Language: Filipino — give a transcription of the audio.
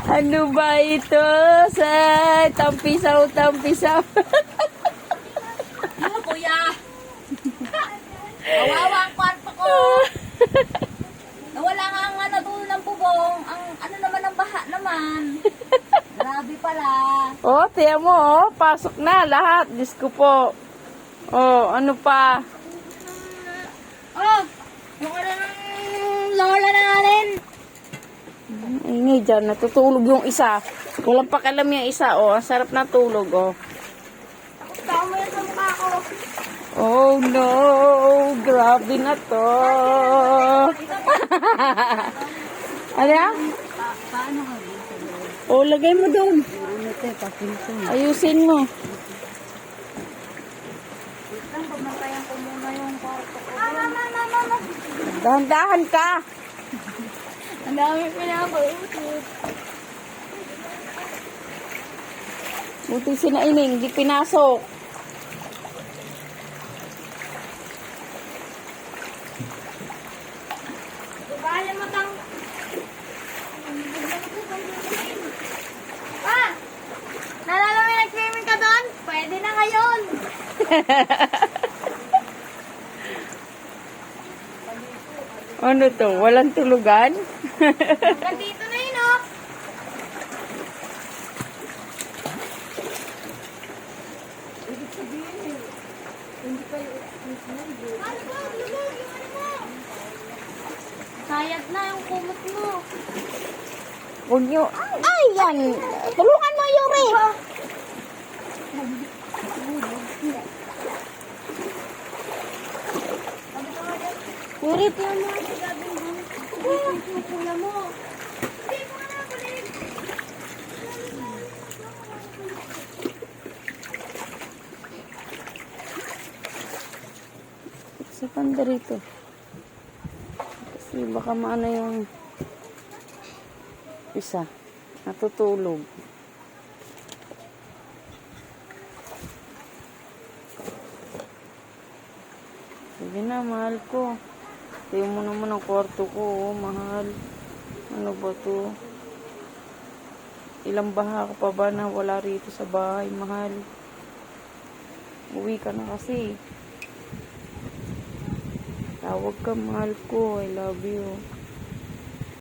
Ano ba ito? Sa tampisaw. Ano, kuya? Kawawa ang kwarto ko. Nawala nga ang doon ng bubong. Ang ano naman ang baha naman. Grabe pala. Oh, tiyan mo, oh. Pasok na lahat. Diyos ko po. Oh, ano pa? Oh, mukha na ng lola natin. Ingay dyan. Natutulog yung isa. Walang pakialam yung isa, oh. Ang sarap na tulog, oh. Tao mo yan sa mukha ko. Oh, no. Grabe na to. Ano yan? Paano ka? Oh, lagay mo doon. Ano ito, papinso. Ayusin mo. Lang, pagmatayan ko muna yung kwarto ko. Dahan-dahan ka. Ang dami pinapautot. Buti sinaining, hindi pinasok. Kaya mo tang... Ah! Nalala mo yung nag-swimming ka doon? Pwede na ngayon. Ano to? Walang tulugan? Hanggang dito na yun, oh. Sayad na yung kumot mo. Huwag nyo. Ay, yan. Tulungan mo, Yuri. Yuri, tiyan mo. Yung pula mo. Sa panda rito. Kasi baka maano yung isa. Natutulog. Sige na, mahal ko. Tayo mo naman ang kwarto ko, oh, mahal. Ano ba to? Ilang baha ka pa ba na wala rito sa bahay, mahal? Uwi ka na kasi. Tawag ka, mahal ko. I love you.